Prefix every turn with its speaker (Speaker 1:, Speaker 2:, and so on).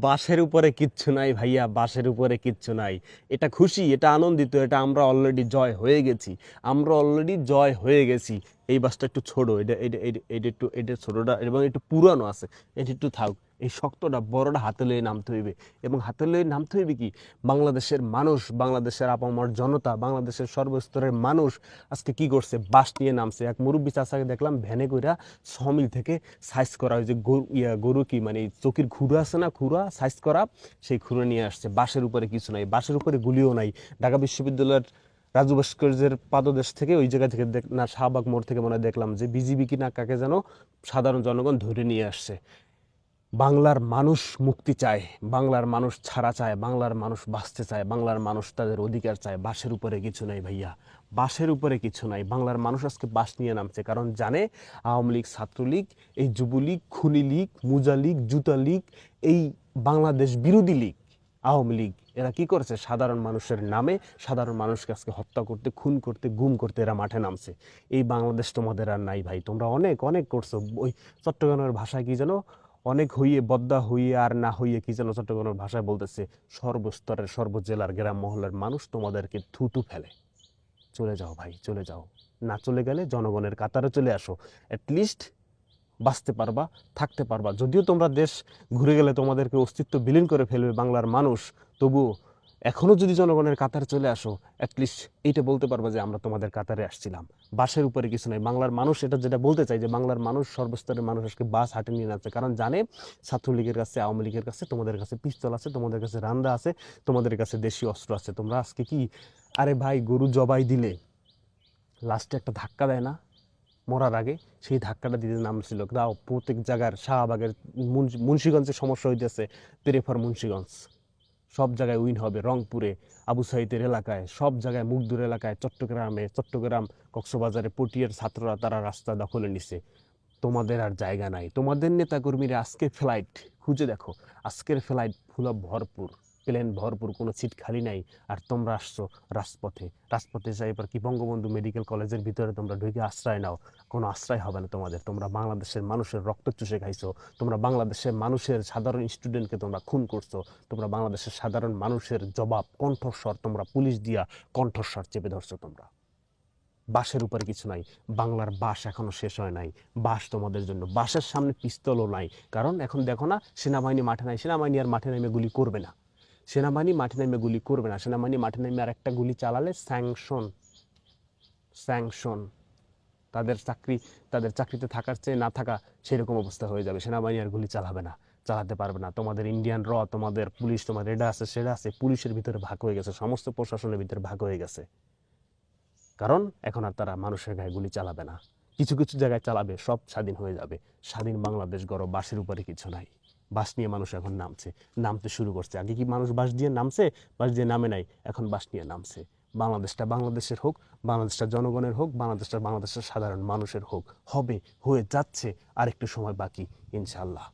Speaker 1: বাঁশের উপরে কিচ্ছু নাই ভাইয়া, বাঁশের উপরে কিচ্ছু নাই। এটা খুশি, এটা আনন্দিত, এটা আমরা অলরেডি জয় হয়ে গেছি। আমরা অলরেডি জয় হয়ে গেছি। এই বাসটা একটু ছোট, এটা এটা এটা এটা একটু, এটা ছোটটা এবং একটু পুরানো আছে। এটা একটু থাক। এই শক্তটা বড়টা হাতে লয়ে নামতে হইবে। এবং হাতে লয়ে নামতে হইবে কি, বাংলাদেশের মানুষ, বাংলাদেশের আপামর জনতা, বাংলাদেশের সর্বস্তরের মানুষ আজকে কি করছে, বাস নিয়ে নামছে। এক মুরব্বী চাচাকে দেখলাম ভ্যানে কইরা সমিল থেকে সাইজ করা, ওই যে গরু গরু কি মানে চকির খুঁড়ো আছে না, খুঁড়া সাইজ করা, সেই খুঁড়ো নিয়ে আসছে। বাঁশের উপরে কিছু নাই, বাঁশের উপরে গুলিও নাই। ঢাকা বিশ্ববিদ্যালয়ের রাজু ভাস্কর্যের পাদদেশ থেকে, ওই জায়গা থেকে না শাহবাগ মোড় থেকে মনে হয় দেখলাম যে বিজিবি কি না কাকে যেন সাধারণ জনগণ ধরে নিয়ে আসছে। বাংলার মানুষ মুক্তি চায়, বাংলার মানুষ ছাড়া চায়, বাংলার মানুষ বাঁচতে চায়, বাংলার মানুষ তাদের অধিকার চায়। বাঁশের উপরে কিছু নাই ভাইয়া, বাঁশের উপরে কিছু নাই। বাংলার মানুষ আজকে বাঁশ নিয়ে নামছে, কারণ জানে আওয়ামী লীগ, ছাত্রলীগ, এই যুবলীগ, খুনি লীগ, মুজা লীগ, জুতা লীগ, এই বাংলাদেশ বিরোধী লীগ, আওয়ামী লীগ, এরা কি করেছে, সাধারণ মানুষের নামে সাধারণ মানুষকে আজকে হত্যা করতে, খুন করতে, গুম করতে এরা মাঠে নামছে। এই বাংলাদেশ তোমাদের আর নাই ভাই, তোমরা অনেক অনেক করছো। ওই চট্টগ্রামের ভাষায় কি যেন, অনেক হইয়ে বদ্দা হইয়ে আর না হইয়ে কি যেন চট্টগ্রামের ভাষায় বলতেছে, সর্বস্তরের সর্বজেলার গ্রাম মহল্লার মানুষ তোমাদেরকে থুতু ফেলে। চলে যাও ভাই, চলে যাও। না চলে গেলে জনগণের কাতারে চলে আসো। অ্যাটলিস্ট বাঁচতে পারবা, থাকতে পারবা। যদিও তোমরা দেশ ঘুরে গেলে তোমাদেরকে অস্তিত্ব বিলীন করে ফেলবে বাংলার মানুষ, তবুও এখনও যদি জনগণের কাতারে চলে আসো, অ্যাটলিস্ট এইটা বলতে পারবা যে আমরা তোমাদের কাতারে আসছিলাম। বাসের উপরে কিছু নাই। বাংলার মানুষ এটা যেটা বলতে চাই, যে বাংলার মানুষ, সর্বস্তরের মানুষ আজকে বাস হাটে নিয়ে নামছে, কারণ জানে ছাত্রলীগের কাছে, আওয়ামী লীগের কাছে, তোমাদের কাছে পিস্তল আছে, তোমাদের কাছে রান্দা আছে, তোমাদের কাছে দেশীয় অস্ত্র আছে। তোমরা আজকে কি, আরে ভাই, গরু জবাই দিলে লাস্টে একটা ধাক্কা দেয় না মরার আগে, সেই ধাক্কাটা দিতে নামছিল। দাও প্রত্যেক জায়গার, শাহবাগের, মুন্সিগঞ্জের সমস্যা হইতেছে, প্রেফার মুন্সিগঞ্জ, সব জায়গায় উইন হবে। রংপুরে, আবু সাইদের এলাকায়, সব জায়গায়, মুগদুর এলাকায়, চট্টগ্রামে, চট্টগ্রাম, কক্সবাজারে, পটিয়ার ছাত্ররা তারা রাস্তা দখলে নিছে। তোমাদের আর জায়গা নাই। তোমাদের নেতাকর্মীরা আজকের ফ্লাইট খুঁজে দেখো, আজকের ফ্লাইট ফুল ভরপুর, প্লেন ভরপুর, কোনো সিট খালি নাই। আর তোমরা আসছো রাজপথে। রাজপথে যাই এবার কি, বঙ্গবন্ধু মেডিকেল কলেজের ভিতরে তোমরা ঢুকে আশ্রয় নাও। কোনো আশ্রয় হবে না তোমাদের। তোমরা বাংলাদেশের মানুষের রক্ত চুষে খাইছো। তোমরা বাংলাদেশের মানুষের সাধারণ স্টুডেন্টকে তোমরা খুন করছো। তোমরা বাংলাদেশের সাধারণ মানুষের জবাব, কণ্ঠস্বর তোমরা পুলিশ দিয়া কণ্ঠস্বর চেপে ধরছো। তোমরা বাঁশের উপরে কিছু নাই। বাংলার বাঁশ এখনো শেষ হয় নাই। বাঁশ তোমাদের জন্য, বাঁশের সামনে পিস্তলও নাই। কারণ এখন দেখো না, সেনাবাহিনী মাঠে নাই, সেনাবাহিনী আর মাঠে নেমে গুলি করবে না। সেনাবাহিনী মাঠে নেমে গুলি করবে না। সেনাবাহিনী মাঠে নেমে আর একটা গুলি চালালে স্যাংশন, স্যাংশন। তাদের চাকরি, তাদের চাকরিতে থাকার চেয়ে না থাকা, সেরকম অবস্থা হয়ে যাবে। সেনাবাহিনী আর গুলি চালাবে না, চালাতে পারবে না। তোমাদের ইন্ডিয়ান তোমাদের পুলিশ, তোমাদের এটা আছে সেটা আছে, পুলিশের ভিতরে ভাগ হয়ে গেছে, সমস্ত প্রশাসনের ভিতরে ভাগ হয়ে গেছে। কারণ এখন আর তারা মানুষের গায়ে গুলি চালাবে না। কিছু কিছু জায়গায় চালাবে, সব স্বাধীন হয়ে যাবে। স্বাধীন বাংলাদেশ গড়, বাঁশের উপরে কিছু নাই। বাঁশ নিয়ে মানুষ এখন নামছে, নামতে শুরু করছে। আগে কি মানুষ বাঁশ দিয়ে নামছে? বাঁশ দিয়ে নামে নাই, এখন বাঁশ নিয়ে নামছে। বাংলাদেশটা বাংলাদেশের হোক, বাংলাদেশটা জনগণের হোক, বাংলাদেশটা বাংলাদেশের সাধারণ মানুষের হোক। হবে, হয়ে যাচ্ছে, আর একটু সময় বাকি, ইনশাআল্লাহ।